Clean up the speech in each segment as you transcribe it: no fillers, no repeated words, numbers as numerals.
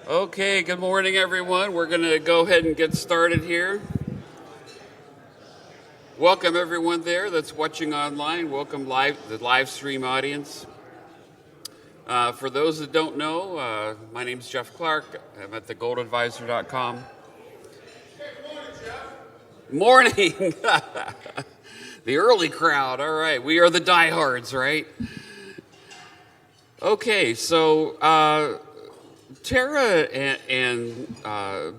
Okay, good morning, everyone. We're going to go ahead and get started here. Welcome, everyone there that's watching online. Welcome the live stream audience. For those that don't know, my name is Jeff Clark. I'm at thegoldadvisor.com. Morning! The early crowd. All right, we are the diehards, right? Okay, so Tara and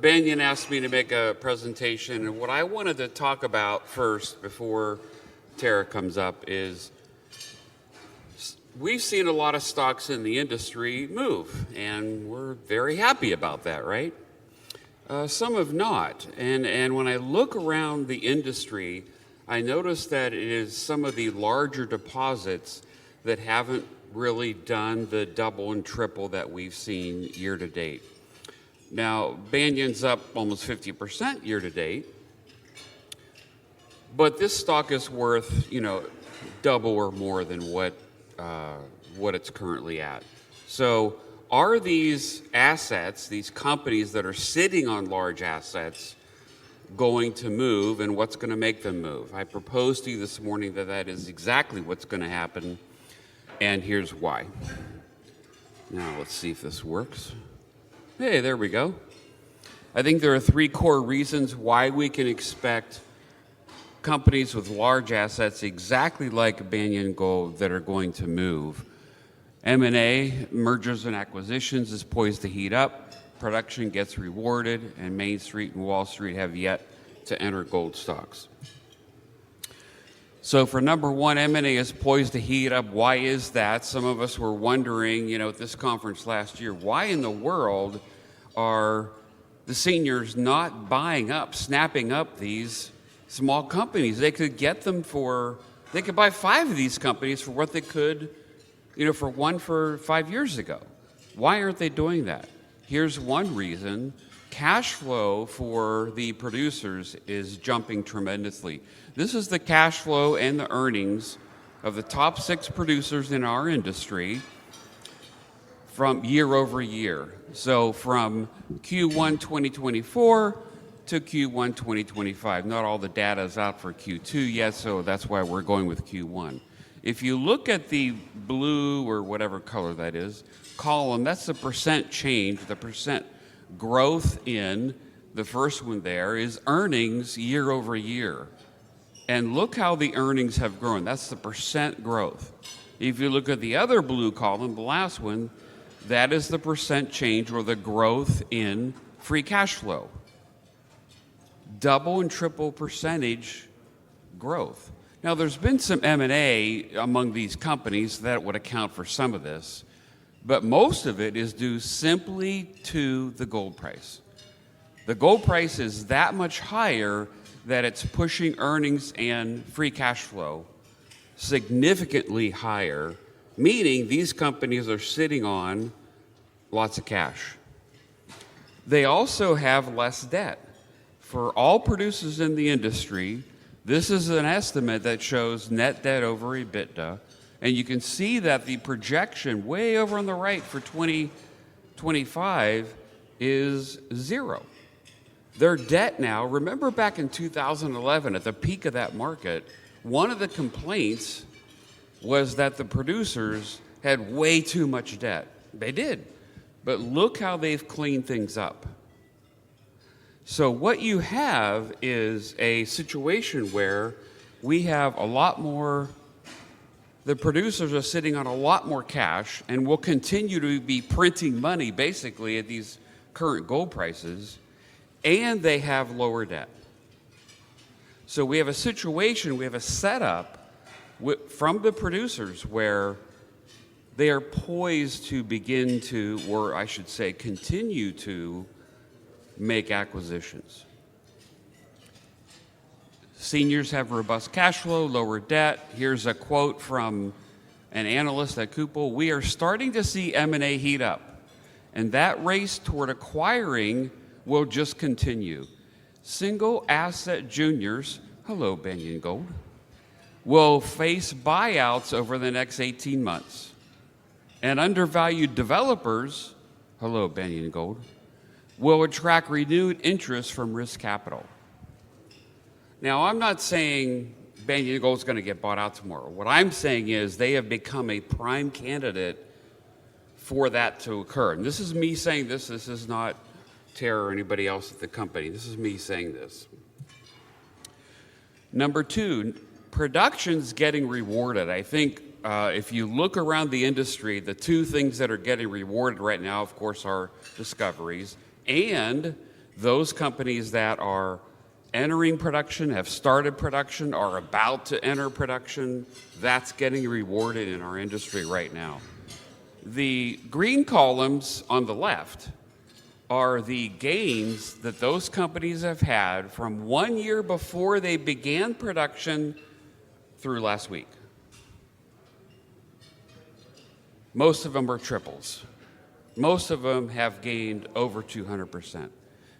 Banyan asked me to make a presentation, and what I wanted to talk about first before Tara comes up is we've seen a lot of stocks in the industry move, and we're very happy about that, right? Some have not, and when I look around the industry, I notice that it is some of the larger deposits that haven't really done the double and triple that we've seen year to date. Now, Banyan's up almost 50% year to date, but this stock is worth, double or more than what it's currently at. So are these assets, these companies that are sitting on large assets, going to move, and what's going to make them move? I proposed to you this morning that that is exactly what's going to happen, and here's why. Now let's see if this works. Hey, there we go. I think there are three core reasons why we can expect companies with large assets exactly like Banyan Gold that are going to move. M&A, mergers and acquisitions, is poised to heat up. Production gets rewarded, and Main Street and Wall Street have yet to enter gold stocks. So for number one, M&A is poised to heat up. Why is that? Some of us were wondering, at this conference last year, why in the world are the seniors not buying up, snapping up these small companies? They could get them they could buy 5 of these companies for what they could, for one for 5 years ago. Why aren't they doing that? Here's one reason. Cash flow for the producers is jumping tremendously. This is the cash flow and the earnings of the top 6 producers in our industry from year over year. So from Q1 2024 to Q1 2025. Not all the data is out for Q2 yet, so that's why we're going with Q1. If you look at the blue or whatever color that is, column, that's the percent change, the percent growth in the first one there is earnings year over year. And look how the earnings have grown. That's the percent growth. If you look at the other blue column, the last one, that is the percent change or the growth in free cash flow. Double and triple percentage growth. Now, there's been some M&A among these companies that would account for some of this, but most of it is due simply to the gold price. The gold price is that much higher that it's pushing earnings and free cash flow significantly higher, meaning these companies are sitting on lots of cash. They also have less debt. For all producers in the industry, this is an estimate that shows net debt over EBITDA, and you can see that the projection way over on the right for 2025 is 0. Their debt now, remember back in 2011 at the peak of that market, one of the complaints was that the producers had way too much debt. They did, but look how they've cleaned things up. So what you have is a situation where we have a lot more, the producers are sitting on a lot more cash and will continue to be printing money basically at these current gold prices, and they have lower debt. So we have a situation, we have a setup from the producers where they are poised to begin to, or I should say continue to, make acquisitions. Seniors have robust cash flow, lower debt. Here's a quote from an analyst at Kupel. We are starting to see M&A heat up, and that race toward acquiring will just continue. Single asset juniors, hello Banyan Gold, will face buyouts over the next 18 months. And undervalued developers, hello Banyan Gold, will attract renewed interest from risk capital. Now, I'm not saying Banyan Gold is going to get bought out tomorrow. What I'm saying is they have become a prime candidate for that to occur. And this is me saying this. This is not Tara or anybody else at the company. This is me saying this. Number two, production's getting rewarded. I think if you look around the industry, the two things that are getting rewarded right now, of course, are discoveries and those companies that are entering production, have started production, are about to enter production. That's getting rewarded in our industry right now. The green columns on the left are the gains that those companies have had from 1 year before they began production through last week. Most of them are triples. Most of them have gained over 200%.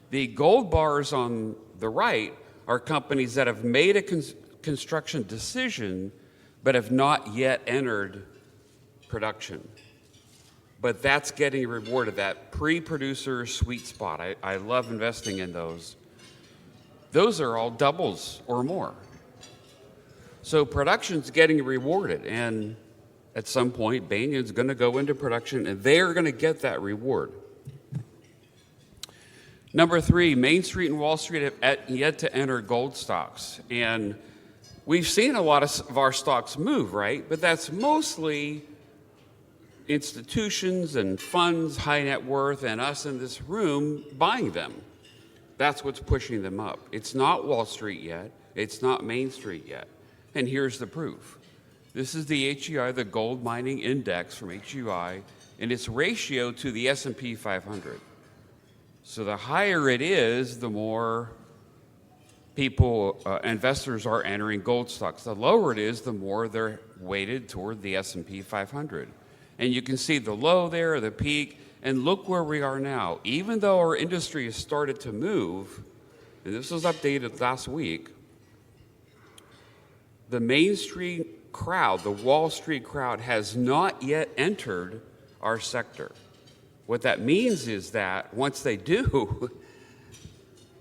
The gold bars on the right are companies that have made a construction decision but have not yet entered production. But that's getting rewarded, that pre-producer sweet spot. I love investing in those. Those are all doubles or more. So production's getting rewarded, and at some point, Banyan's going to go into production, and they're going to get that reward. Number three, Main Street and Wall Street have yet to enter gold stocks. And we've seen a lot of our stocks move, right? But that's mostly institutions and funds, high net worth, and us in this room buying them. That's what's pushing them up. It's not Wall Street yet. It's not Main Street yet. And here's the proof. This is the HEI, the gold mining index from HEI, and its ratio to the S&P 500. So the higher it is, the more people, investors are entering gold stocks. The lower it is, the more they're weighted toward the S&P 500. And you can see the low there, the peak, and look where we are now. Even though our industry has started to move, and this was updated last week, the Main Street crowd, the Wall Street crowd, has not yet entered our sector. What that means is that once they do,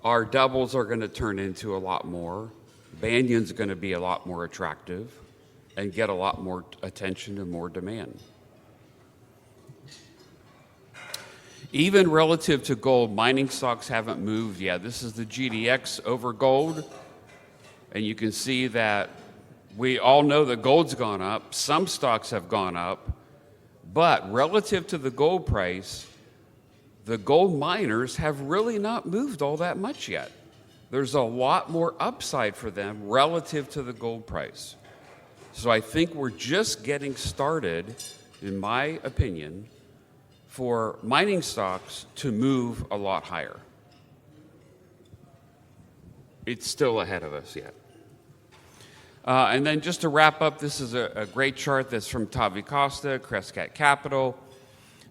our doubles are going to turn into a lot more. Banyan's going to be a lot more attractive and get a lot more attention and more demand. Even relative to gold, mining stocks haven't moved yet. This is the GDX over gold, and you can see that we all know that gold's gone up. Some stocks have gone up, but relative to the gold price, the gold miners have really not moved all that much yet. There's a lot more upside for them relative to the gold price. So I think we're just getting started, in my opinion, for mining stocks to move a lot higher. It's still ahead of us yet. And then just to wrap up, this is a great chart that's from Tavi Costa, Crescat Capital.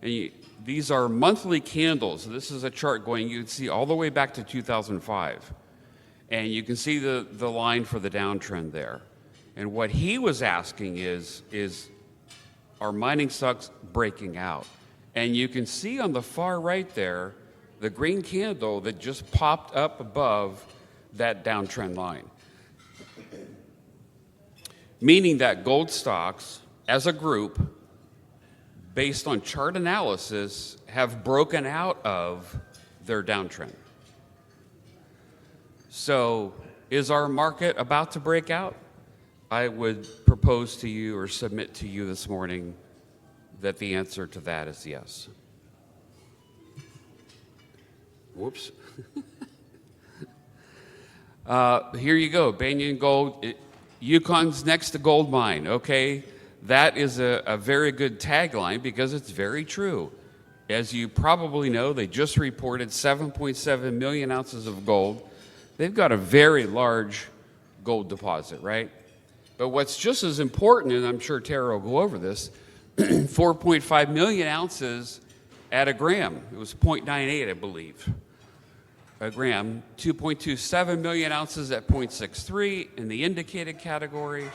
And these are monthly candles. This is a chart going, you can see all the way back to 2005. And you can see the line for the downtrend there. And what he was asking is are mining stocks breaking out? And you can see on the far right there, the green candle that just popped up above that downtrend line. Meaning that gold stocks, as a group, based on chart analysis, have broken out of their downtrend. So, is our market about to break out? I would propose to you or submit to you this morning that the answer to that is yes. Whoops. Here you go, Banyan Gold. Yukon's next to gold mine, okay? That is a very good tagline because it's very true. As you probably know, they just reported 7.7 million ounces of gold. They've got a very large gold deposit, right? But what's just as important, and I'm sure Tara will go over this, 4.5 million ounces at a gram. It was 0.98, I believe, a gram. 2.27 million ounces at 0.63 in the indicated category,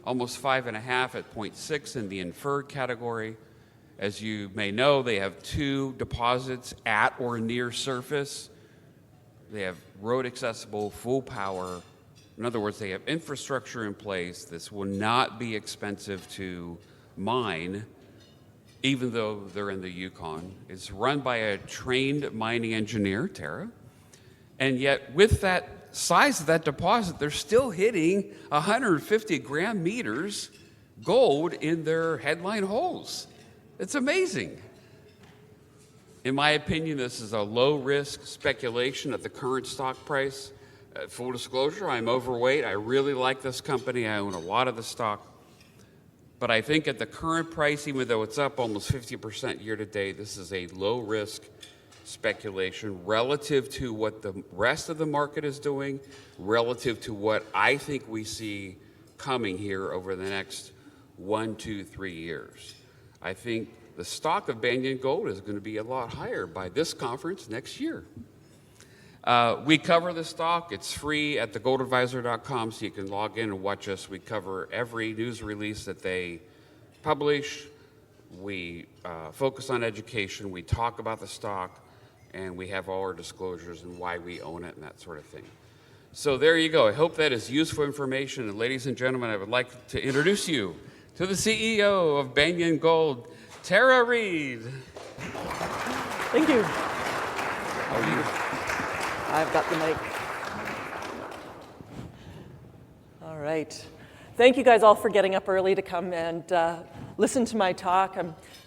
almost 5.5 at 0.6 in the inferred category. As you may know, they have 2 deposits at or near surface. They have road accessible, full power. In other words, they have infrastructure in place. This will not be expensive to mine, even though they're in the Yukon. It's run by a trained mining engineer, Tara. And yet, with that size of that deposit, they're still hitting 150 gram meters gold in their headline holes. It's amazing. In my opinion, this is a low-risk speculation at the current stock price. Full disclosure, I'm overweight. I really like this company. I own a lot of the stock. But I think at the current price, even though it's up almost 50% year to date, this is a low-risk speculation relative to what the rest of the market is doing, relative to what I think we see coming here over the next 1, 2, 3 years. I think the stock of Banyan Gold is going to be a lot higher by this conference next year. We cover the stock. It's free at thegoldadvisor.com, so you can log in and watch us. We cover every news release that they publish. We focus on education. We talk about the stock, and we have all our disclosures and why we own it and that sort of thing. So there you go. I hope that is useful information. And ladies and gentlemen, I would like to introduce you to the CEO of Banyan Gold, Tara Reid. Thank you. How are you? I've got the mic. All right. Thank you guys all for getting up early to come and listen to my talk.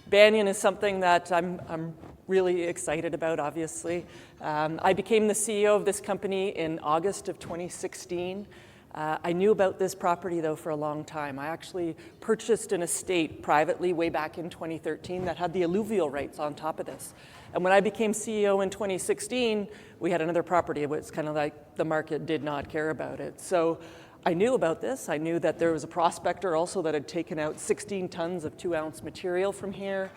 Banyan is something that I'm really excited about, obviously. I became the CEO of this company in August of 2016. I knew about this property, though, for a long time. I actually purchased an estate privately way back in 2013 that had the alluvial rights on top of this. And when I became CEO in 2016, we had another property. It was kind of like the market did not care about it. So I knew about this. I knew that there was a prospector also that had taken out 16 tons of 2-ounce material from here.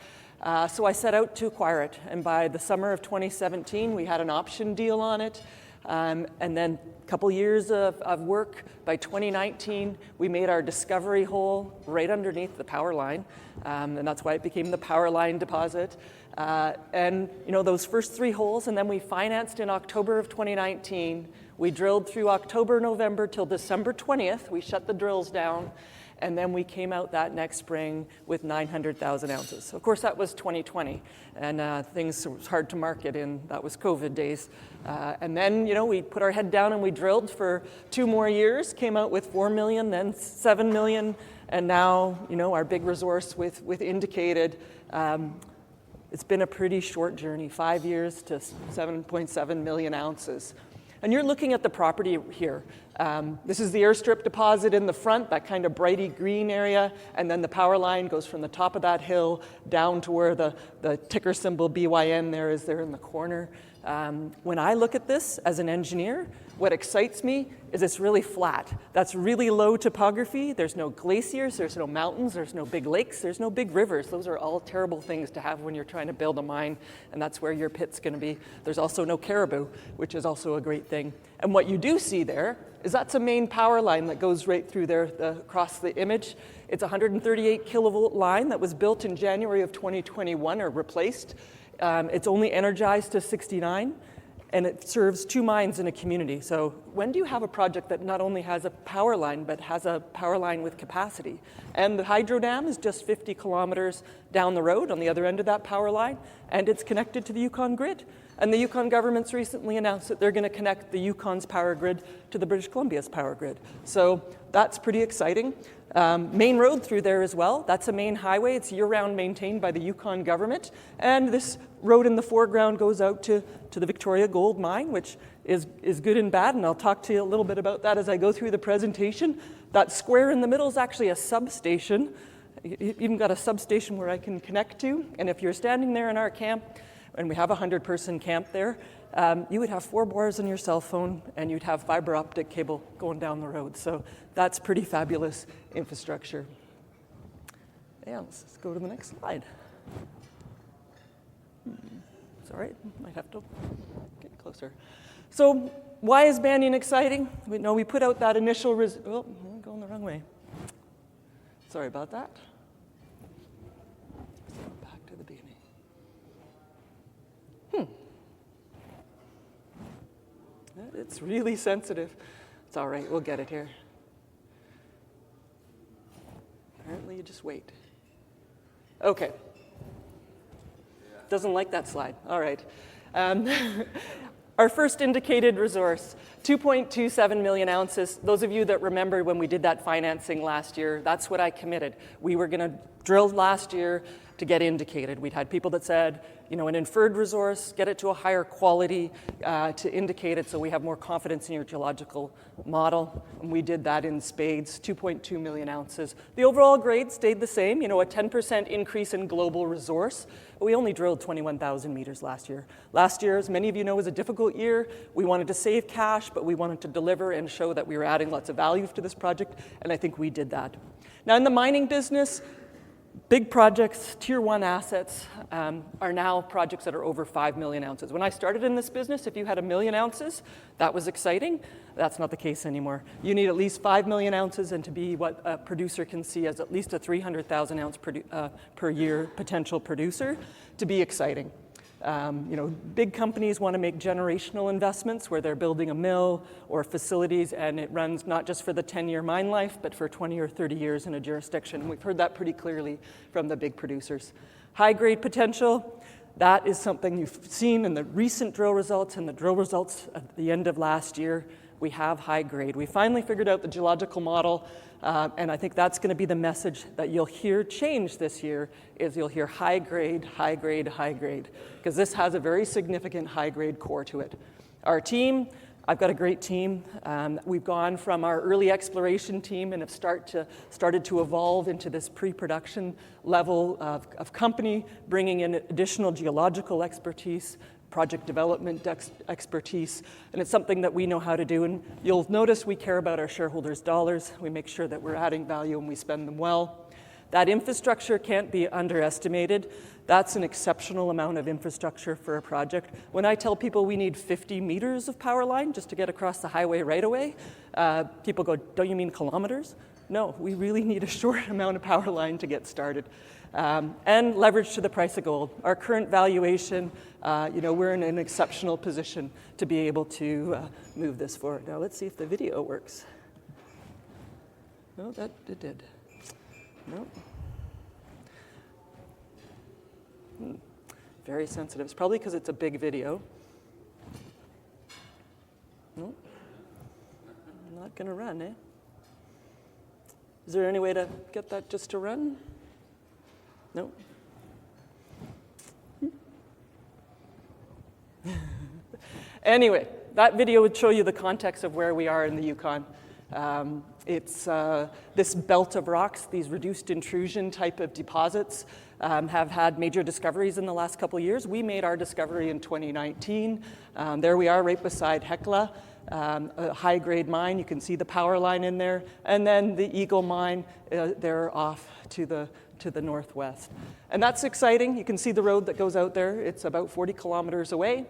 So I set out to acquire it. And by the summer of 2017, we had an option deal on it. And then a couple years of work. By 2019, we made our discovery hole right underneath the power line. And that's why it became the power line deposit. And you know, those first 3 holes, and then we financed in October of 2019. We drilled through October, November till December 20th. We shut the drills down. And then we came out that next spring with 900,000 ounces. Of course, that was 2020, and things was hard to market in. That was COVID days. And then, you know, we put our head down and we drilled for 2 more years, came out with 4 million, then 7 million, and now, you know, our big resource with indicated. It's been a pretty short journey, 5 years to 7.7 million ounces. And you're looking at the property here. This is the airstrip deposit in the front, that kind of brighty green area, and then the power line goes from the top of that hill down to where the ticker symbol BYN there is there in the corner. When I look at this as an engineer, what excites me is it's really flat. That's really low topography. There's no glaciers, there's no mountains, there's no big lakes, there's no big rivers. Those are all terrible things to have when you're trying to build a mine, and that's where your pit's going to be. There's also no caribou, which is also a great thing. And what you do see there is that's a main power line that goes right through there across the image. It's a 138 kilovolt line that was built in January of 2021 or replaced. It's only energized to 69, and it serves 2 mines in a community. So when do you have a project that not only has a power line, but has a power line with capacity? And the hydro dam is just 50 kilometers down the road on the other end of that power line, and it's connected to the Yukon grid. And the Yukon government's recently announced that they're going to connect the Yukon's power grid to the British Columbia's power grid. So that's pretty exciting. Main road through there as well. That's a main highway. It's year-round maintained by the Yukon government. And this road in the foreground goes out to the Victoria Gold Mine, which is good and bad. And I'll talk to you a little bit about that as I go through the presentation. That square in the middle is actually a substation. Even got a substation where I can connect to. And if you're standing there in our camp, and we have a 100-person camp there, you would have 4 bars on your cell phone, and you'd have fiber optic cable going down the road. So that's pretty fabulous infrastructure. Yeah, let's go to the next slide. Sorry, might have to get closer. So why is Banyan exciting? We put out that initial oh, I'm going the wrong way. Sorry about that. Back It's really sensitive. It's all right, we'll get it here. Apparently you just wait. Okay. Doesn't like that slide. All right. Our first indicated resource, 2.27 million ounces. Those of you that remember when we did that financing last year, that's what I committed. We were going to drill last year to get indicated. We'd had people that said, an inferred resource, get it to a higher quality to indicate it so we have more confidence in your geological model. And we did that in spades, 2.2 million ounces. The overall grade stayed the same, a 10% increase in global resource. But we only drilled 21,000 meters last year. Last year, as many of you know, was a difficult year. We wanted to save cash, but we wanted to deliver and show that we were adding lots of value to this project, and I think we did that. Now, in the mining business, big projects, tier one assets, are now projects that are over 5 million ounces. When I started in this business, if you had 1 million ounces, that was exciting. That's not the case anymore. You need at least 5 million ounces, and to be what a producer can see as at least a 300,000 ounce per year potential producer to be exciting. Big companies want to make generational investments where they're building a mill or facilities, and it runs not just for the 10-year mine life, but for 20 or 30 years in a jurisdiction. We've heard that pretty clearly from the big producers. High-grade potential, that is something you've seen in the recent drill results and the drill results at the end of last year. We have high grade. We finally figured out the geological model, and I think that's going to be the message that you'll hear change this year, is you'll hear high grade, high grade, high grade, because this has a very significant high grade core to it. Our team, I've got a great team. We've gone from our early exploration team and have started to evolve into this pre-production level of company, bringing in additional geological expertise, project development expertise, and it's something that we know how to do. And you'll notice we care about our shareholders' dollars. We make sure that we're adding value and we spend them well. That infrastructure can't be underestimated. That's an exceptional amount of infrastructure for a project. When I tell people we need 50 meters of power line just to get across the highway right away, people go, don't you mean kilometers? No, we really need a short amount of power line to get started. And leverage to the price of gold. Our current valuation, we're in an exceptional position to be able to move this forward. Now let's see if the video works. No, that it did. No. Very sensitive. It's probably because it's a big video. No. Not going to run, eh? Is there any way to get that just to run? No. Anyway, that video would show you the context of where we are in the Yukon. It's this belt of rocks, these reduced intrusion type of deposits have had major discoveries in the last couple of years. We made our discovery in 2019. There we are right beside Hecla, a high-grade mine. You can see the power line in there. And then the Eagle mine, they're off to the northwest. And that's exciting. You can see the road that goes out there. It's about 40 kilometers away.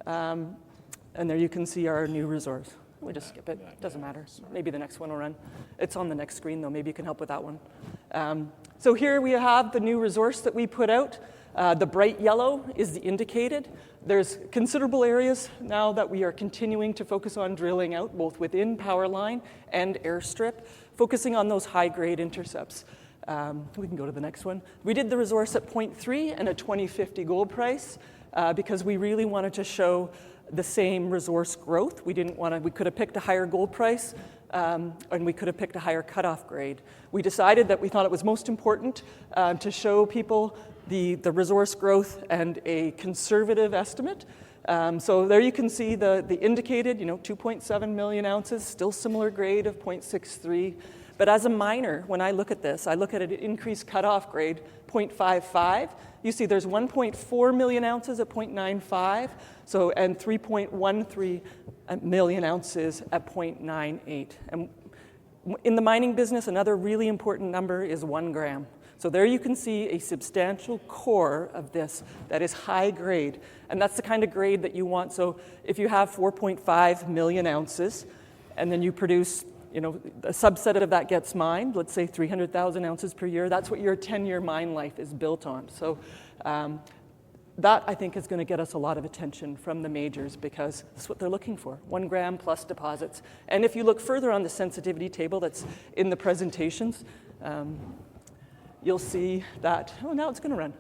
And there you can see our new resource. We just skip it. Doesn't matter. Maybe the next one will run. It's on the next screen, though. Maybe you can help with that one. So here we have the new resource that we put out. The bright yellow is the indicated. There's considerable areas now that we are continuing to focus on drilling out, both within power line and airstrip, focusing on those high-grade intercepts. We can go to the next one. We did the resource at 0.3 and a 2050 gold price because we really wanted to show the same resource growth. We could have picked a higher gold price and we could have picked a higher cutoff grade. We decided that we thought it was most important to show people the resource growth and a conservative estimate. So there you can see the indicated, 2.7 million ounces, still similar grade of 0.63. But as a miner, when I look at this, I look at an increased cutoff grade, 0.55. You see there's 1.4 million ounces at 0.95, and 3.13 million ounces at 0.98. And in the mining business, another really important number is 1 gram. So there you can see a substantial core of this that is high grade, and that's the kind of grade that you want. So if you have 4.5 million ounces, and then you produce, a subset of that gets mined, let's say 300,000 ounces per year, that's what your 10-year mine life is built on. So that, I think, is going to get us a lot of attention from the majors because that's what they're looking for, 1 gram plus deposits. And if you look further on the sensitivity table that's in the presentations, you'll see that, oh, now it's going to run.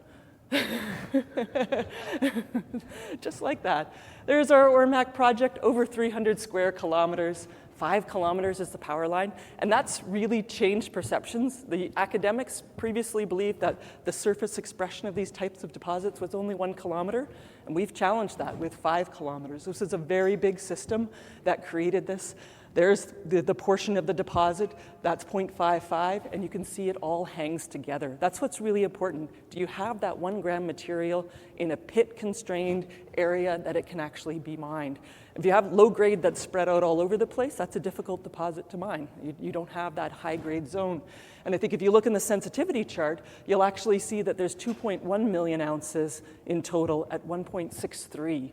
Just like that. There's our Ormac project, over 300 square kilometers. 5 kilometers is the power line, and that's really changed perceptions. The academics previously believed that the surface expression of these types of deposits was only 1 kilometer, and we've challenged that with 5 kilometers. This is a very big system that created this. There's the portion of the deposit, that's 0.55, and you can see it all hangs together. That's what's really important. Do you have that 1 gram material in a pit-constrained area that it can actually be mined? If you have low grade that's spread out all over the place, that's a difficult deposit to mine. You don't have that high grade zone. And I think if you look in the sensitivity chart, you'll actually see that there's 2.1 million ounces in total at 1.63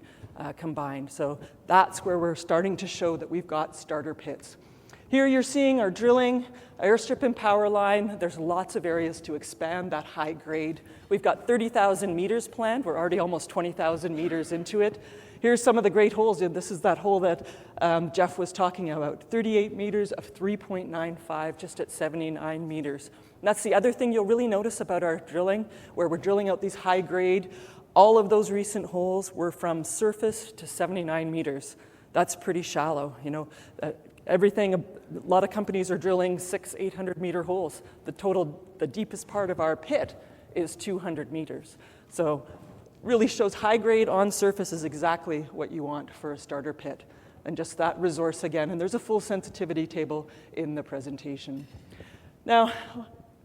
combined. So that's where we're starting to show that we've got starter pits. Here you're seeing our drilling, airstrip and power line. There's lots of areas to expand that high grade. We've got 30,000 meters planned. We're already almost 20,000 meters into it. Here's some of the great holes. This is that hole that Jeff was talking about, 38 meters of 3.95 just at 79 meters. And that's the other thing you'll really notice about our drilling, where we're drilling out these high grade. All of those recent holes were from surface to 79 meters. That's pretty shallow, you know. Everything, a lot of companies are drilling 600-800 meter holes. The deepest part of our pit is 200 meters. So really shows high grade on surface is exactly what you want for a starter pit. And just that resource again, and there's a full sensitivity table in the presentation. Now,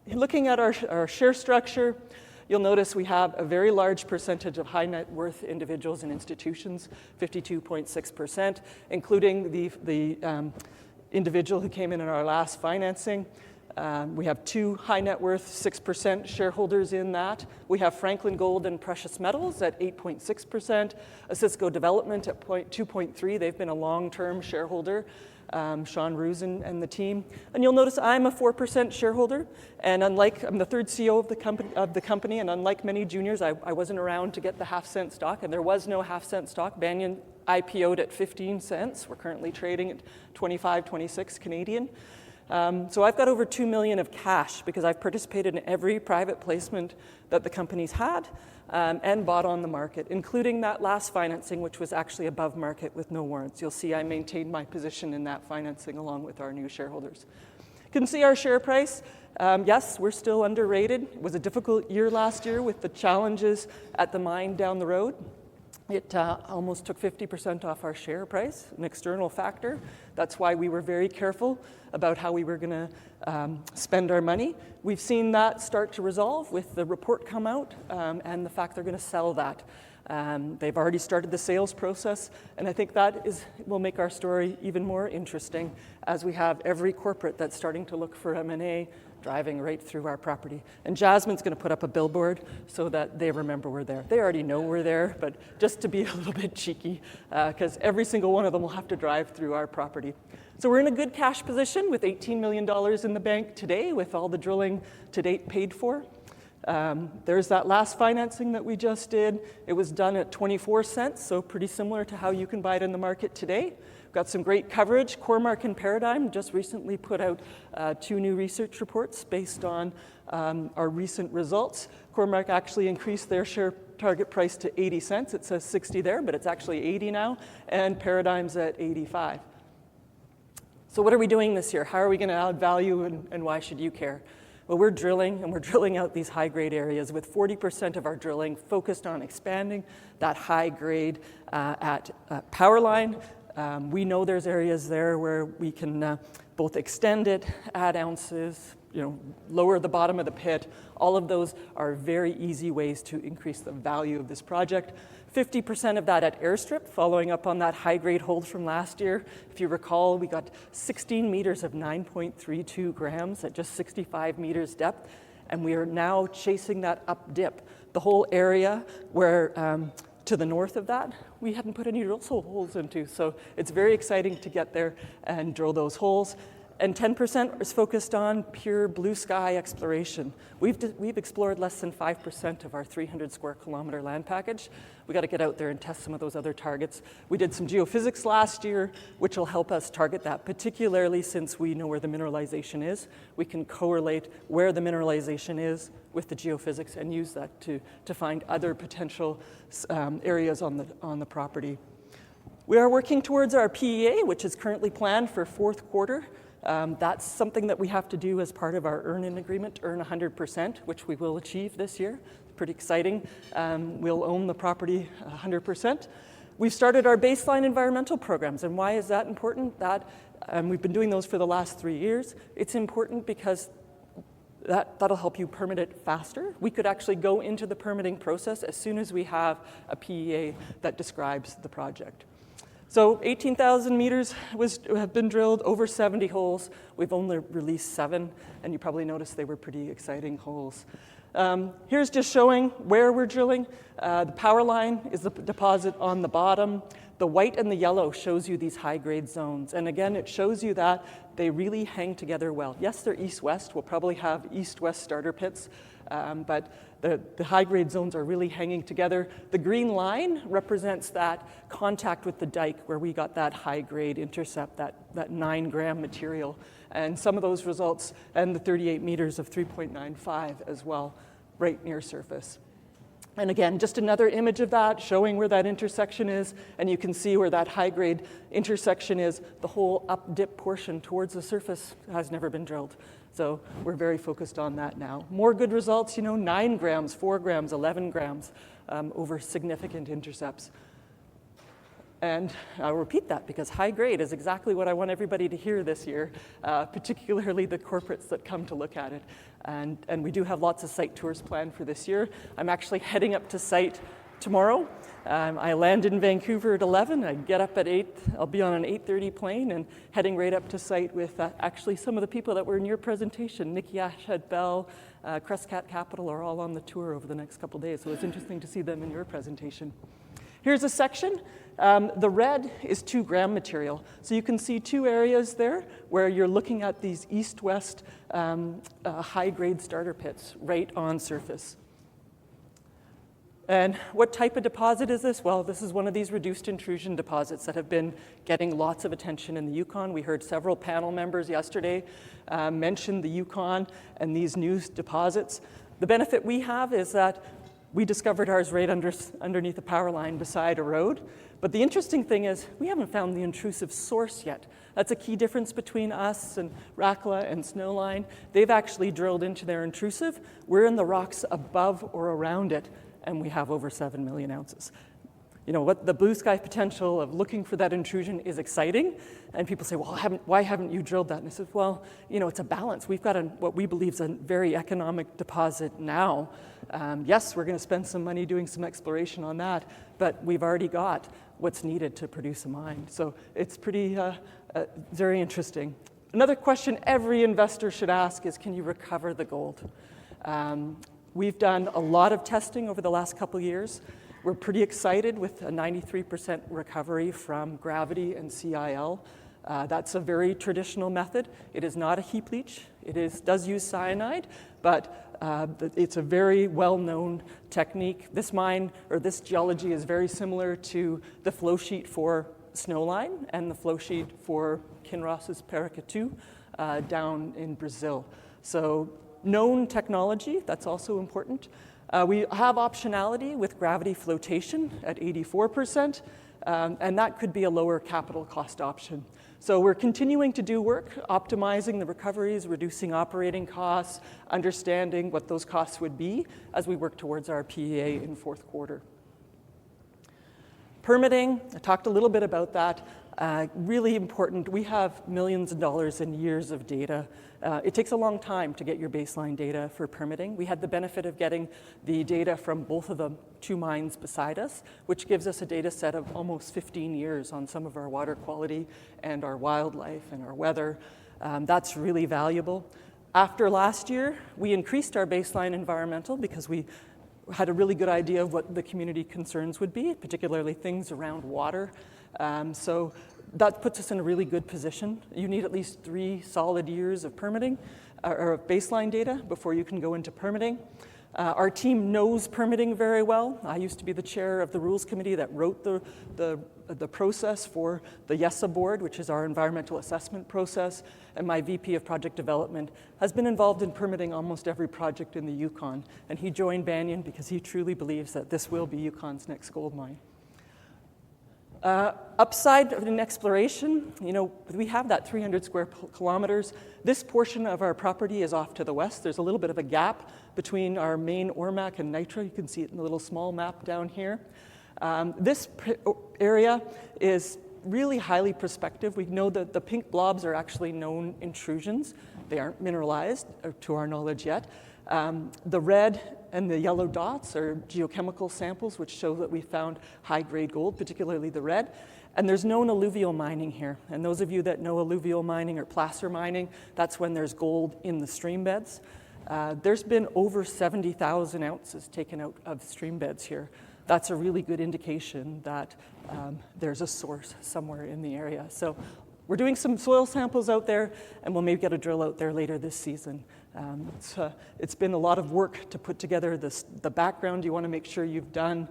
looking at our share structure, you'll notice we have a very large percentage of high net worth individuals and institutions, 52.6%, including the individual who came in our last financing. We have 2 high net worth, 6% shareholders in that. We have Franklin Gold and Precious Metals at 8.6%, Osisko Development at 2.3%. They've been a long-term shareholder, Sean Roos and the team. And you'll notice I'm a 4% shareholder, and I'm the third CEO of the company, and unlike many juniors, I wasn't around to get the half-cent stock, and there was no half-cent stock. Banyan IPO'd at 15 cents. We're currently trading at 25, 26 Canadian. So I've got over $2 million of cash because I've participated in every private placement that the company's had and bought on the market, including that last financing, which was actually above market with no warrants. You'll see I maintained my position in that financing along with our new shareholders. You can see our share price. Yes, we're still underrated. It was a difficult year last year with the challenges at the mine down the road. It almost took 50% off our share price, an external factor. That's why we were very careful about how we were going to spend our money. We've seen that start to resolve with the report come out and the fact they're going to sell that. They've already started the sales process, and I think that will make our story even more interesting as we have every corporate that's starting to look for M&A driving right through our property. And Jasmine's going to put up a billboard so that they remember we're there. They already know we're there, but just to be a little bit cheeky, because every single one of them will have to drive through our property. So we're in a good cash position with $18 million in the bank today with all the drilling to date paid for. There's that last financing that we just did. It was done at 24 cents, so pretty similar to how you can buy it in the market today. We've got some great coverage. Cormark and Paradigm just recently put out 2 new research reports based on our recent results. Cormark actually increased their share target price to 80 cents. It says 60 there, but it's actually 80 now, and Paradigm's at 85. So what are we doing this year? How are we going to add value, and why should you care? Well, we're drilling, and we're drilling out these high-grade areas with 40% of our drilling focused on expanding that high grade at power line. We know there's areas there where we can both extend it, add ounces, lower the bottom of the pit. All of those are very easy ways to increase the value of this project. 50% of that at airstrip, following up on that high-grade hold from last year. If you recall, we got 16 meters of 9.32 grams at just 65 meters depth, and we are now chasing that up dip. The whole area where to the north of that, we hadn't put any drill holes into, so it's very exciting to get there and drill those holes. and 10% is focused on pure blue sky exploration. We've explored less than 5% of our 300 square kilometer land package. We got to get out there and test some of those other targets. We did some geophysics last year, which will help us target that, particularly since we know where the mineralization is. We can correlate where the mineralization is with the geophysics and use that to find other potential areas on the property. We are working towards our PEA, which is currently planned for fourth quarter. That's something that we have to do as part of our earn-in agreement, earn 100%, which we will achieve this year. Pretty exciting. We'll own the property 100%. We've started our baseline environmental programs, and why is that important? We've been doing those for the last 3 years. It's important because that'll help you permit it faster. We could actually go into the permitting process as soon as we have a PEA that describes the project. So 18,000 meters have been drilled, over 70 holes. We've only released 7, and you probably noticed they were pretty exciting holes. Here's just showing where we're drilling. The power line is the deposit on the bottom. The white and the yellow shows you these high-grade zones. And again, it shows you that they really hang together well. Yes, they're east-west. We'll probably have east-west starter pits, but the high-grade zones are really hanging together. The green line represents that contact with the dike where we got that high-grade intercept, that 9-gram material. And some of those results, and the 38 meters of 3.95 as well, right near surface. And again, just another image of that, showing where that intersection is, and you can see where that high-grade intersection is. The whole up-dip portion towards the surface has never been drilled. So we're very focused on that now. More good results, 9 grams, 4 grams, 11 grams over significant intercepts. And I'll repeat that because high grade is exactly what I want everybody to hear this year, particularly the corporates that come to look at it. And we do have lots of site tours planned for this year. I'm actually heading up to site tomorrow. I land in Vancouver at 11. I get up at 8. I'll be on an 8:30 plane and heading right up to site with actually some of the people that were in your presentation. Nikki Ashhead Bell, Crescat Capital are all on the tour over the next couple days. So it's interesting to see them in your presentation. Here's a section. The red is 2-gram material. So you can see 2 areas there where you're looking at these east-west high-grade starter pits right on surface. And what type of deposit is this? Well, this is one of these reduced intrusion deposits that have been getting lots of attention in the Yukon. We heard several panel members yesterday mention the Yukon and these new deposits. The benefit we have is that we discovered ours right underneath the power line beside a road. But the interesting thing is we haven't found the intrusive source yet. That's a key difference between us and Rakla and Snowline. They've actually drilled into their intrusive. We're in the rocks above or around it, and we have over 7 million ounces. What the blue sky potential of looking for that intrusion is exciting. And people say, well, why haven't you drilled that? And I said, well, it's a balance. We've got what we believe is a very economic deposit now. Yes, we're going to spend some money doing some exploration on that, but we've already got what's needed to produce a mine. So it's pretty, very interesting. Another question every investor should ask is, can you recover the gold? We've done a lot of testing over the last couple years. We're pretty excited with a 93% recovery from gravity and CIL. That's a very traditional method. It is not a heap leach. It does use cyanide, but it's a very well-known technique. This mine, or this geology, is very similar to the flow sheet for Snowline and the flow sheet for Kinross's Paracatu down in Brazil. So known technology, that's also important. We have optionality with gravity flotation at 84%, and that could be a lower capital cost option. So we're continuing to do work, optimizing the recoveries, reducing operating costs, understanding what those costs would be as we work towards our PEA in fourth quarter. Permitting, I talked a little bit about that. Really important. We have millions of dollars and years of data. It takes a long time to get your baseline data for permitting. We had the benefit of getting the data from both of the 2 mines beside us, which gives us a data set of almost 15 years on some of our water quality and our wildlife and our weather. That's really valuable. After last year, we increased our baseline environmental because we had a really good idea of what the community concerns would be, particularly things around water. So That puts us in a really good position. You need at least 3 solid years of permitting or of baseline data before you can go into permitting. Our team knows permitting very well. I used to be the chair of the rules committee that wrote the process for the YESA board, which is our environmental assessment process, and my VP of project development has been involved in permitting almost every project in the Yukon. And he joined Banyan because he truly believes that this will be Yukon's next gold mine. Upside in exploration, we have that 300 square kilometers. This portion of our property is off to the west. There's a little bit of a gap between our main Ormac and Nitra. You can see it in the little small map down here. This area is really highly prospective. We know that the pink blobs are actually known intrusions. They aren't mineralized to our knowledge yet. The red and the yellow dots are geochemical samples which show that we found high-grade gold, particularly the red. And there's known alluvial mining here. And those of you that know alluvial mining or placer mining, that's when there's gold in the stream beds. There's been over 70,000 ounces taken out of stream beds here. That's a really good indication that there's a source somewhere in the area. So we're doing some soil samples out there, and we'll maybe get a drill out there later this season. It's been a lot of work to put together the background. You want to make sure you've done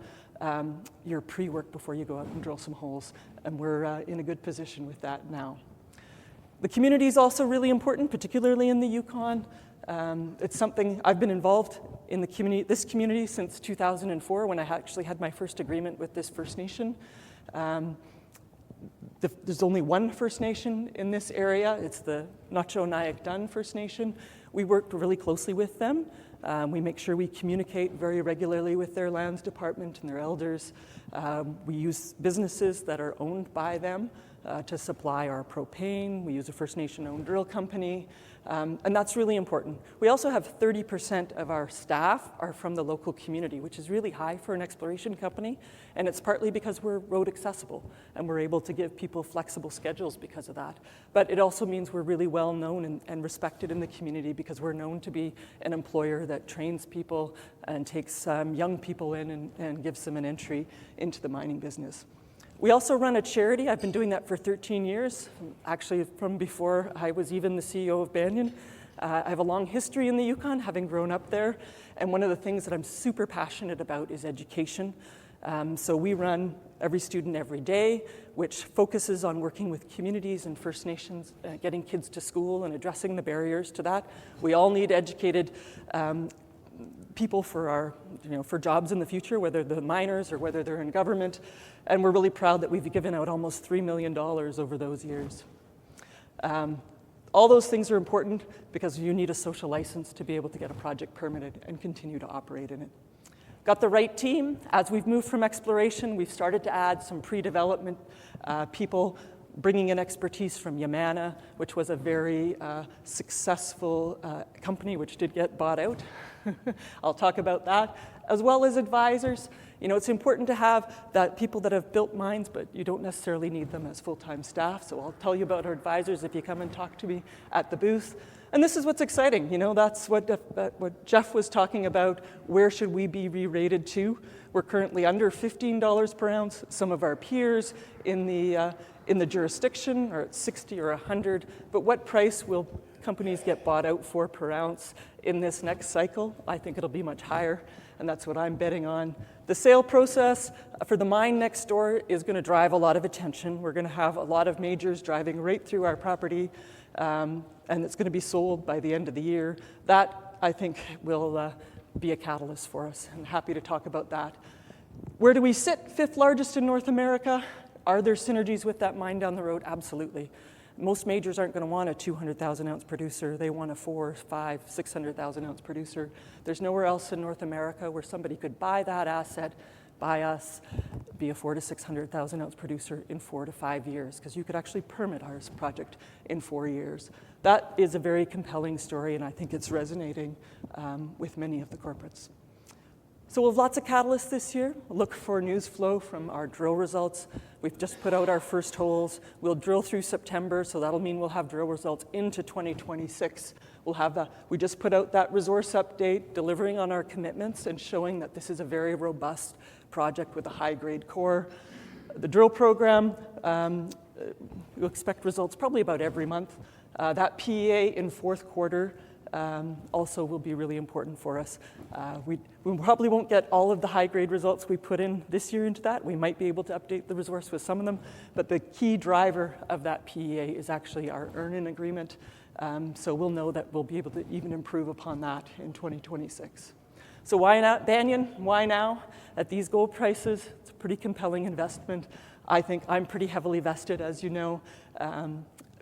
your pre-work before you go out and drill some holes, and we're in a good position with that now. The community is also really important, particularly in the Yukon. It's something I've been involved in this community since 2004 when I actually had my first agreement with this First Nation. There's only one First Nation in this area. It's the Nacho-Nyack-Dun First Nation. We work really closely with them. We make sure we communicate very regularly with their lands department and their elders. We use businesses that are owned by them to supply our propane. We use a First Nation-owned drill company, and that's really important. We also have 30% of our staff are from the local community, which is really high for an exploration company, and it's partly because we're road accessible, and we're able to give people flexible schedules because of that. But it also means we're really well known and respected in the community because we're known to be an employer that trains people and takes young people in and gives them an entry into the mining business. We also run a charity. I've been doing that for 13 years, actually from before I was even the CEO of Banyan. I have a long history in the Yukon, having grown up there, and one of the things that I'm super passionate about is education. So we run Every Student Every Day, which focuses on working with communities and First Nations, getting kids to school and addressing the barriers to that. We all need educated people for for jobs in the future, whether they're miners or whether they're in government. And we're really proud that we've given out almost $3 million over those years. All those things are important because you need a social license to be able to get a project permitted and continue to operate in it. Got the right team. As we've moved from exploration, we've started to add some pre-development people, bringing in expertise from Yamana, which was a very successful company which did get bought out. I'll talk about that, as well as advisors. It's important to have people that have built mines, but you don't necessarily need them as full-time staff. So I'll tell you about our advisors if you come and talk to me at the booth. And this is what's exciting. That's what Jeff was talking about. Where should we be re-rated to? We're currently under $15 per ounce. Some of our peers in the jurisdiction are at 60 or 100. But what price will companies get bought out for per ounce in this next cycle? I think it'll be much higher, and that's what I'm betting on. The sale process for the mine next door is going to drive a lot of attention. We're going to have a lot of majors driving right through our property, and it's going to be sold by the end of the year. That, I think, will be a catalyst for us. I'm happy to talk about that. Where do we sit? 5th largest in North America. Are there synergies with that mine down the road? Absolutely. Most majors aren't going to want a 200,000 ounce producer. They want a 400, 500, 600,000 ounce producer. There's nowhere else in North America where somebody could buy that asset, buy us, be a 400,000 to 600,000 ounce producer in 4 to 5 years, because you could actually permit our project in 4 years. That is a very compelling story, and I think it's resonating with many of the corporates. So we'll have lots of catalysts this year. Look for news flow from our drill results. We've just put out our first holes. We'll drill through September, so that'll mean we'll have drill results into 2026. We'll have that. We just put out that resource update, delivering on our commitments and showing that this is a very robust project with a high-grade core. The drill program you expect results probably about every month. That PEA in fourth quarter also will be really important for us. We probably won't get all of the high-grade results we put in this year into that. We might be able to update the resource with some of them, but the key driver of that PEA is actually our earn-in agreement. So we'll know that we'll be able to even improve upon that in 2026. So why not Banyan? Why now? At these gold prices, it's a pretty compelling investment. I think I'm pretty heavily vested, as you know.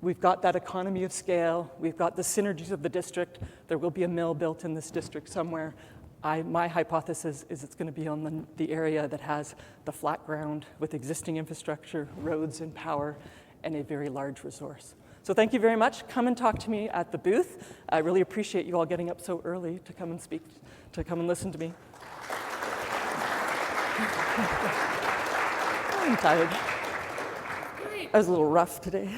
We've got that economy of scale. We've got the synergies of the district. There will be a mill built in this district somewhere. My hypothesis is it's going to be on the area that has the flat ground with existing infrastructure, roads, and power, and a very large resource. So thank you very much. Come and talk to me at the booth. I really appreciate you all getting up so early to come and speak, to come and listen to me. I'm tired. I was a little rough today.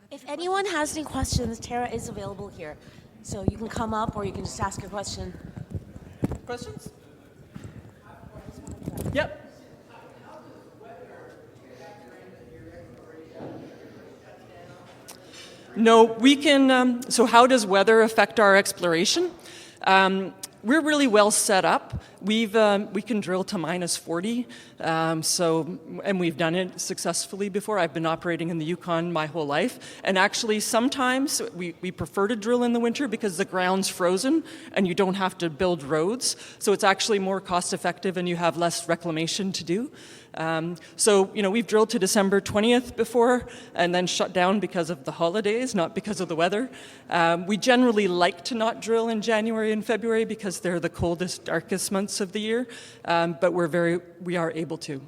If anyone has any questions, Tara is available here. So you can come up or you can just ask your question. Questions? Yep. No, we can, so how does weather affect our exploration? We're really well set up. We can drill to minus 40, and we've done it successfully before. I've been operating in the Yukon my whole life, and actually sometimes we prefer to drill in the winter because the ground's frozen and you don't have to build roads, so it's actually more cost effective and you have less reclamation to do. So, we've drilled to December 20th before and then shut down because of the holidays, not because of the weather. We generally like to not drill in January and February because they're the coldest, darkest months of the year, but we are able to.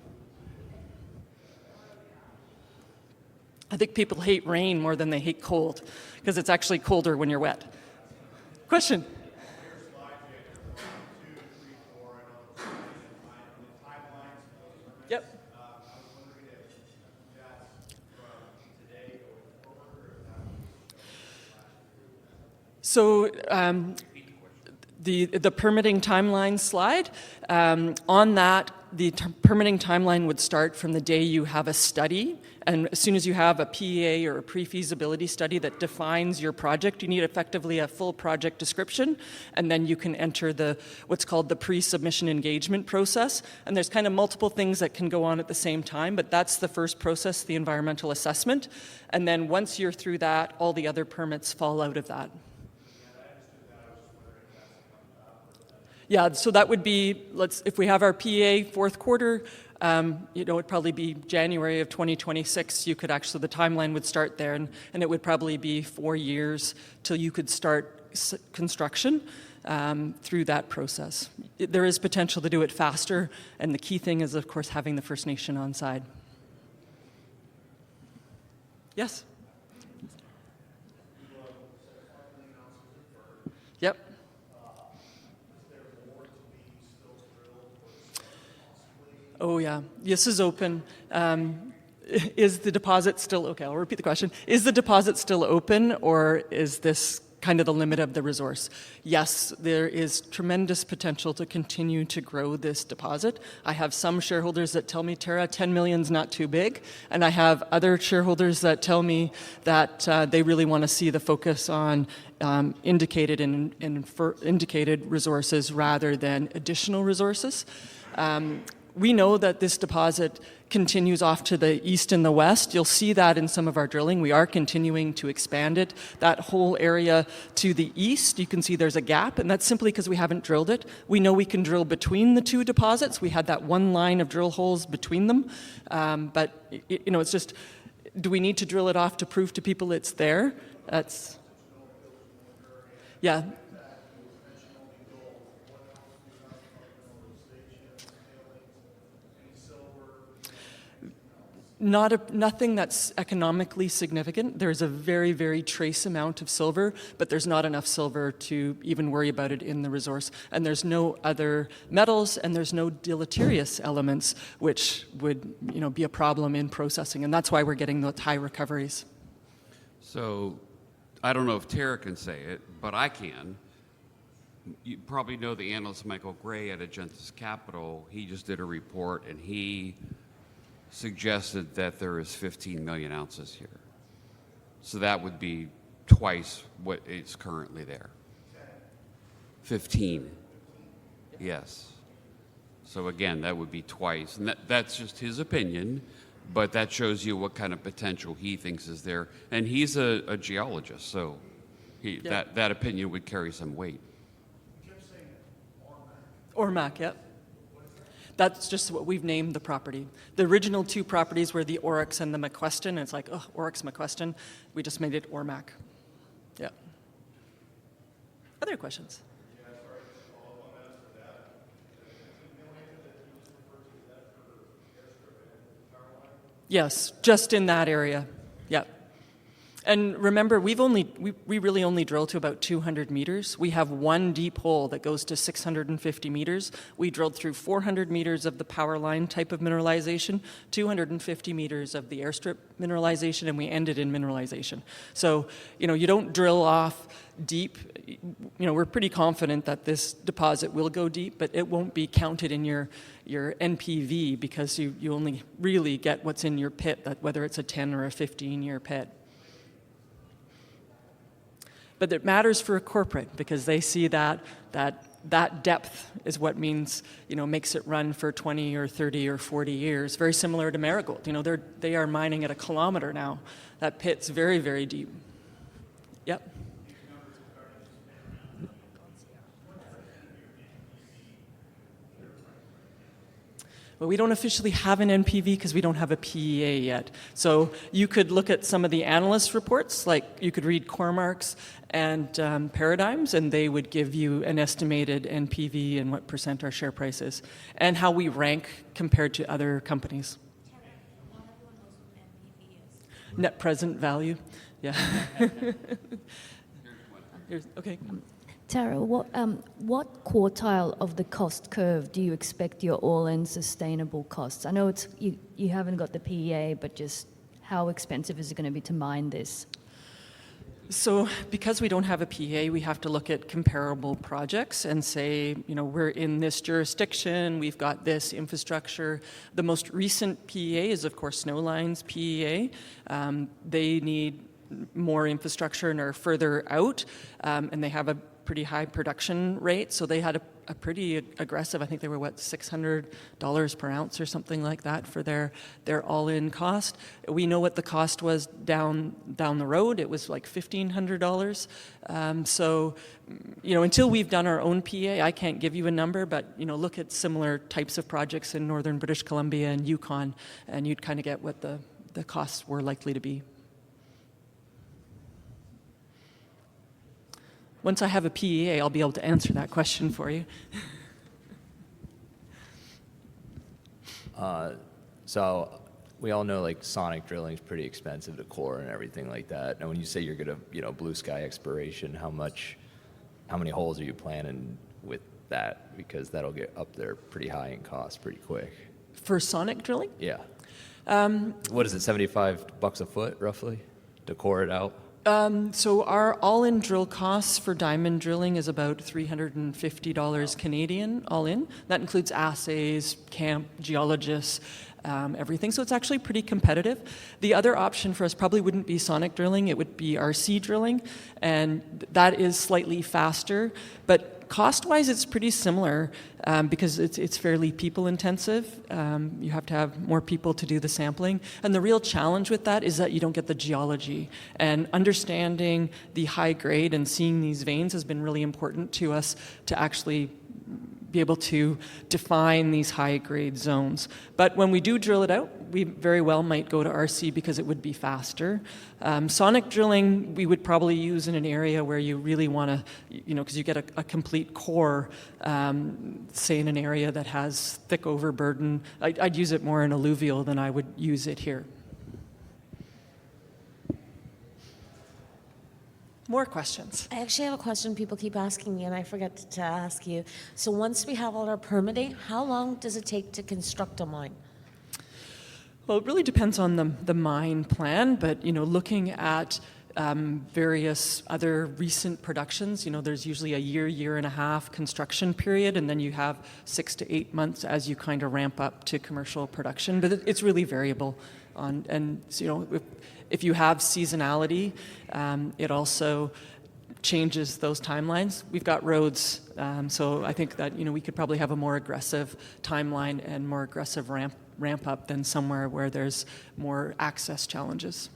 I think people hate rain more than they hate cold because it's actually colder when you're wet. Question? Yep. So the permitting timeline slide, on that, the permitting timeline would start from the day you have a study. And as soon as you have a PEA or a pre-feasibility study that defines your project, you need effectively a full project description, and then you can enter what's called the pre-submission engagement process. And there's kind of multiple things that can go on at the same time, but that's the first process, the environmental assessment. And then once you're through that, all the other permits fall out of that. Yeah, so that would be, if we have our PEA fourth quarter, it'd probably be January of 2026. The timeline would start there, and it would probably be 4 years till you could start construction through that process. There is potential to do it faster, and the key thing is, of course, having the First Nation on side. Yes? Yep. Oh, yeah. This is open. Is the deposit still, okay, I'll repeat the question. Is the deposit still open, or is this kind of the limit of the resource? Yes, there is tremendous potential to continue to grow this deposit. I have some shareholders that tell me, Tara, 10 million's not too big, and I have other shareholders that tell me that they really want to see the focus on indicated and indicated resources rather than additional resources. We know that this deposit continues off to the east and the west. You'll see that in some of our drilling. We are continuing to expand it. That whole area to the east, you can see there's a gap, and that's simply because we haven't drilled it. We know we can drill between the two deposits. We had that one line of drill holes between them, but it's just, do we need to drill it off to prove to people it's there? Yeah. Nothing that's economically significant. There's a very, very trace amount of silver, but there's not enough silver to even worry about it in the resource. And there's no other metals, and there's no deleterious elements, which would be a problem in processing. And that's why we're getting those high recoveries. So I don't know if Tara can say it, but I can. You probably know the analyst Michael Gray at Agentis Capital. He just did a report, and he suggested that there is 15 million ounces here. So that would be twice what is currently there. 15. Yes. So again, that would be twice. And that's just his opinion, but that shows you what kind of potential he thinks is there. And he's a geologist, so that opinion would carry some weight. Ormac, yep. That's just what we've named the property. The original two properties were the Oryx and the McQuestion. And it's like, oh, Oryx, McQuestion. We just made it Ormac. Yeah. Other questions? Yes, just in that area. Yeah. And remember, we really only drill to about 200 meters. We have one deep hole that goes to 650 meters. We drilled through 400 meters of the power line type of mineralization, 250 meters of the airstrip mineralization, and we ended in mineralization. So, you don't drill off deep. We're pretty confident that this deposit will go deep, but it won't be counted in your NPV because you only really get what's in your pit, whether it's a 10 or a 15-year pit. But it matters for a corporate because they see that depth is what means, makes it run for 20 or 30 or 40 years. Very similar to Marigold. They are mining at a kilometer now. That pit's very, very deep. Yep. Well, we don't officially have an NPV because we don't have a PEA yet. So you could look at some of the analyst reports, like you could read Cormark's and Paradigms, and they would give you an estimated NPV and what percent our share price is, and how we rank compared to other companies. Net present value, yeah. Okay. Tara, what quartile of the cost curve do you expect your all-in sustainable costs? I know you haven't got the PEA, but just how expensive is it going to be to mine this? So because we don't have a PEA, we have to look at comparable projects and say, we're in this jurisdiction, we've got this infrastructure. The most recent PEA is, of course, Snowline's PEA. They need more infrastructure and are further out, and they have a pretty high production rate, so they had a pretty aggressive, I think they were, $600 per ounce or something like that for their all-in cost. We know what the cost was down the road. It was like $1,500. So, until we've done our own PA, I can't give you a number, but, look at similar types of projects in northern British Columbia and Yukon, and you'd kind of get what the costs were likely to be. Once I have a PEA, I'll be able to answer that question for you. So we all know sonic drilling is pretty expensive to core and everything like that. Now when you say you're gonna, blue sky exploration, how many holes are you planning with that? Because that'll get up there pretty high in cost pretty quick. For sonic drilling? Yeah. What is it, $75 a foot roughly to core it out? So our all-in drill costs for diamond drilling is about $350 Canadian all in. That includes assays, camp, geologists, everything. So it's actually pretty competitive. The other option for us probably wouldn't be sonic drilling. It would be RC drilling, and that is slightly faster. But cost-wise, it's pretty similar because it's fairly people-intensive. You have to have more people to do the sampling. And the real challenge with that is that you don't get the geology. And understanding the high grade and seeing these veins has been really important to us to actually be able to define these high-grade zones. But when we do drill it out, we very well might go to RC because it would be faster. Sonic drilling, we would probably use in an area where you really want to, because you get a complete core, say in an area that has thick overburden. I'd use it more in alluvial than I would use it here. More questions? I actually have a question people keep asking me, and I forget to ask you. So once we have all our permitting, how long does it take to construct a mine? Well, it really depends on the mine plan, but looking at various other recent productions. You know, there's usually a year and a half construction period, and then you have 6 to 8 months as you kind of ramp up to commercial production. But it's really variable. And you know, if you have seasonality, it also changes those timelines. We've got roads, so I think that, you know, we could probably have a more aggressive timeline and more aggressive ramp up than somewhere where there's more access challenges.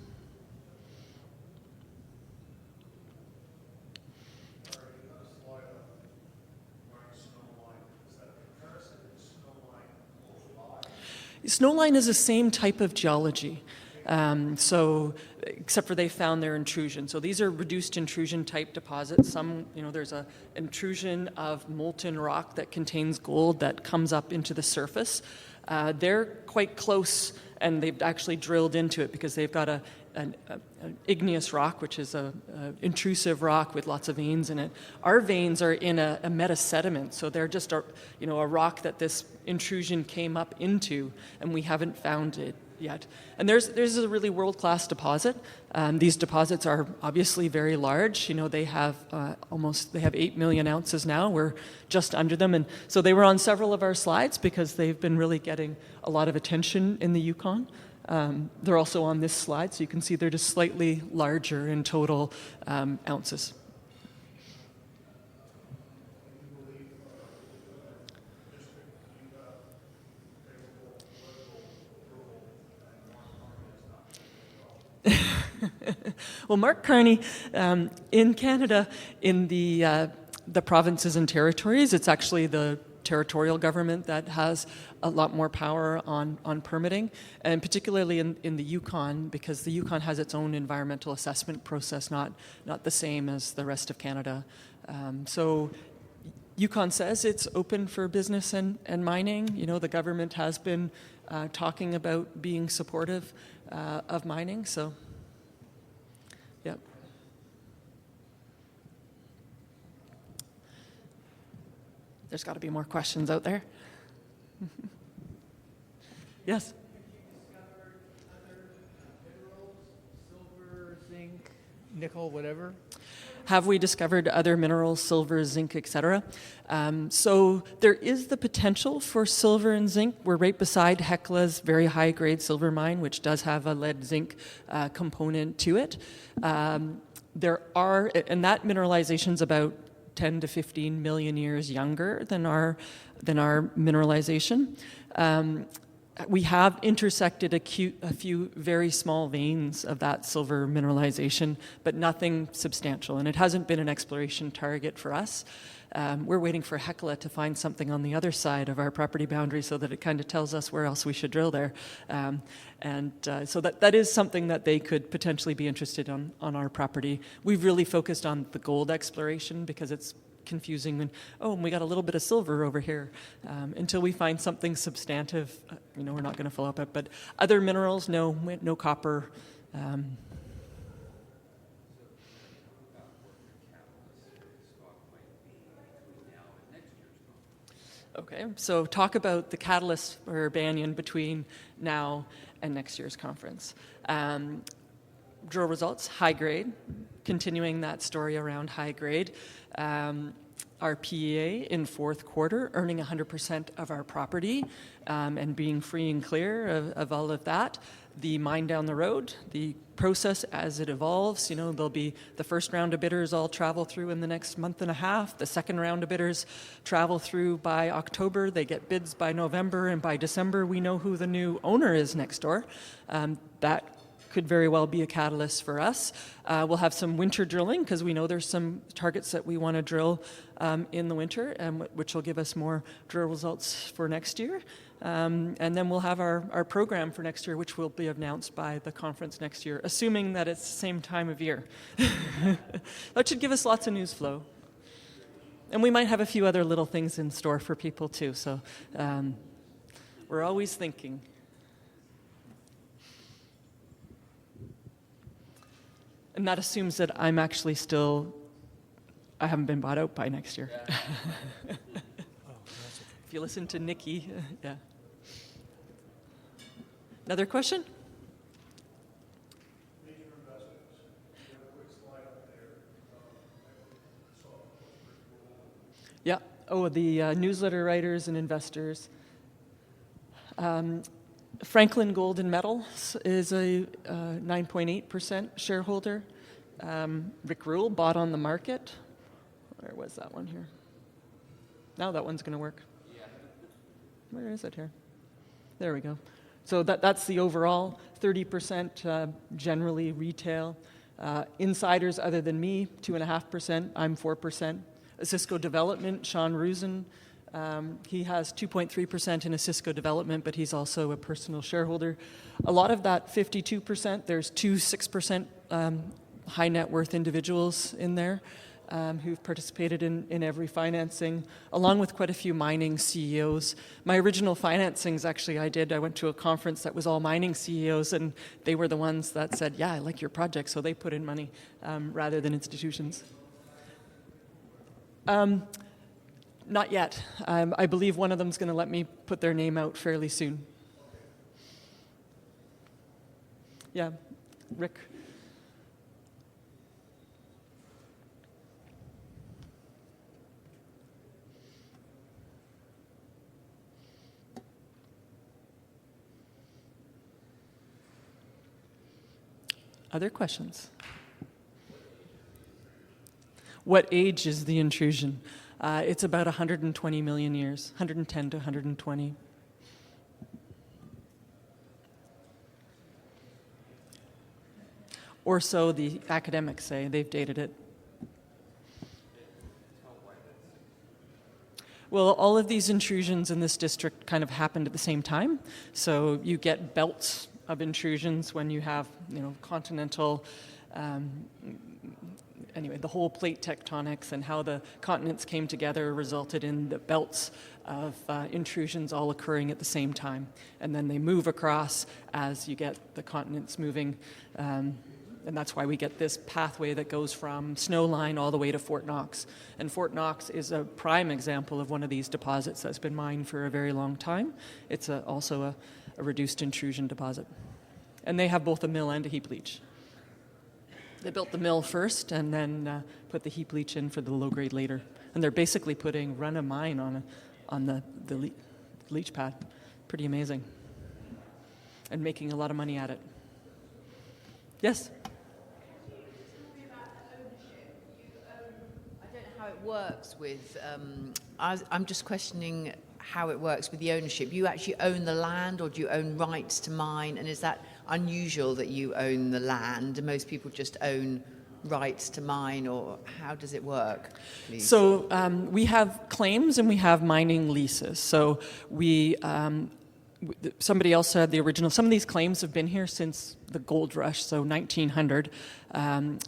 Snowline is the same type of geology. So, except for they found their intrusion. So these are reduced intrusion type deposits. Some, you know, there's a intrusion of molten rock that contains gold that comes up into the surface. They're quite close, and they've actually drilled into it because they've got an igneous rock, which is a intrusive rock with lots of veins in it. Our veins are in a metasediment, so they're just a rock that this intrusion came up into, and we haven't found it yet. And there's a really world-class deposit. These deposits are obviously very large. You know, they have 8 million ounces now. We're just under them, and so they were on several of our slides because they've been really getting a lot of attention in the Yukon. They're also on this slide, so you can see they're just slightly larger in total ounces. Well, Mark Carney, in Canada, in the provinces and territories, it's actually the territorial government that has a lot more power on permitting, and particularly in the Yukon, because the Yukon has its own environmental assessment process, not the same as the rest of Canada. So Yukon says it's open for business and mining. You know, the government has been talking about being supportive of mining, so yep. There's got to be more questions out there. Yes? Silver, zinc, nickel, whatever? Have we discovered other minerals, silver, zinc, etc.? So there is the potential for silver and zinc. We're right beside Hecla's very high-grade silver mine, which does have a lead-zinc component to it. There are, and that mineralization's about 10 to 15 million years younger than our mineralization. We have intersected a few very small veins of that silver mineralization, but nothing substantial, and it hasn't been an exploration target for us. We're waiting for Hecla to find something on the other side of our property boundary so that it kind of tells us where else we should drill there. So that is something that they could potentially be interested on our property. We've really focused on the gold exploration because it's confusing and we got a little bit of silver over here. Until we find something substantive, we're not going to follow up it. But other minerals, no copper. Okay, so talk about the catalyst for Banyan between now and next year's conference. Drill results, high grade, continuing that story around high grade. Our PEA in fourth quarter, earning 100% of our property and being free and clear of all of that. The mine down the road, the process as it evolves, there'll be the first round of bidders all travel through in the next month and a half. The second round of bidders travel through by October. They get bids by November, and by December we know who the new owner is next door. That could very well be a catalyst for us. We'll have some winter drilling because we know there's some targets that we want to drill in the winter, which will give us more drill results for next year. And then we'll have our program for next year, which will be announced by the conference next year, assuming that it's the same time of year. That should give us lots of news flow. And we might have a few other little things in store for people too, so we're always thinking. And that assumes that I'm actually I haven't been bought out by next year. If you listen to Nikki, yeah. Another question? The newsletter writers and investors. Franklin Gold and Metals is a 9.8% shareholder. Rick Rule bought on the market. Where was that one here? Now that one's going to work. Where is it here? There we go. So that's the overall 30% generally retail. Insiders other than me, 2.5%. I'm 4%. Cisco Development, Sean Rusin, he has 2.3% in a Cisco Development, but he's also a personal shareholder. A lot of that 52%, there's 6% high net worth individuals in there who've participated in every financing, along with quite a few mining CEOs. My original financings, actually, I went to a conference that was all mining CEOs, and they were the ones that said, yeah, I like your project, so they put in money rather than institutions. Not yet. I believe one of them is going to let me put their name out fairly soon. Yeah, Rick. Other questions? What age is the intrusion? It's about 120 million years, 110 to 120. Or so the academics say. They've dated it. Well, all of these intrusions in this district kind of happened at the same time. So you get belts of intrusions when you have, continental, anyway, the whole plate tectonics and how the continents came together resulted in the belts of intrusions all occurring at the same time. And then they move across as you get the continents moving. And that's why we get this pathway that goes from Snowline all the way to Fort Knox. And Fort Knox is a prime example of one of these deposits that's been mined for a very long time. It's also a reduced intrusion deposit. And they have both a mill and a heap leach. They built the mill first and then put the heap leach in for the low grade later. And they're basically putting run of mine on the leach pad. Pretty amazing. And making a lot of money at it. Yes? I don't know how it works with, I'm just questioning how it works with the ownership. You actually own the land, or do you own rights to mine? And is that unusual that you own the land and most people just own rights to mine, or how does it work, please? So we have claims and we have mining leases. So somebody else said the original. Some of these claims have been here since the gold rush, so 1900.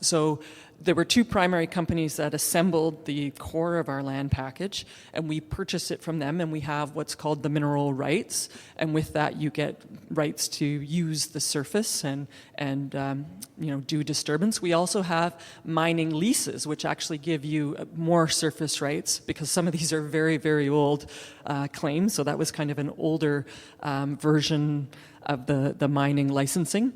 So there were two primary companies that assembled the core of our land package, and we purchase it from them, and we have what's called the mineral rights. And with that, you get rights to use the surface and do disturbance. We also have mining leases, which actually give you more surface rights, because some of these are very, very old claims. So that was kind of an older version of the mining licensing.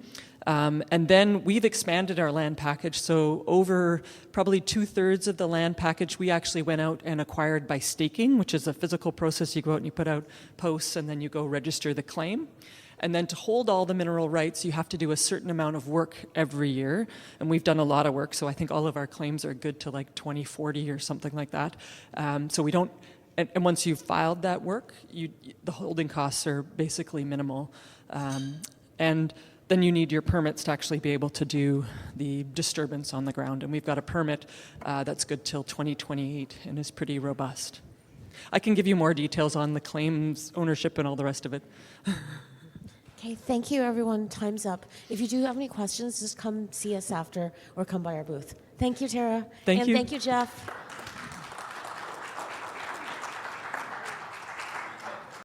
And then we've expanded our land package. So over probably 2/3 of the land package, we actually went out and acquired by staking, which is a physical process. You go out and you put out posts, and then you go register the claim. And then to hold all the mineral rights, you have to do a certain amount of work every year. And we've done a lot of work, so I think all of our claims are good to like 2040 or something like that. So we don't, and once you've filed that work, the holding costs are basically minimal. And then you need your permits to actually be able to do the disturbance on the ground. And we've got a permit that's good till 2028 and is pretty robust. I can give you more details on the claims, ownership, and all the rest of it. Okay, thank you, everyone. Time's up. If you do have any questions, just come see us after or come by our booth. Thank you, Tara. Thank you. And thank you, Jeff.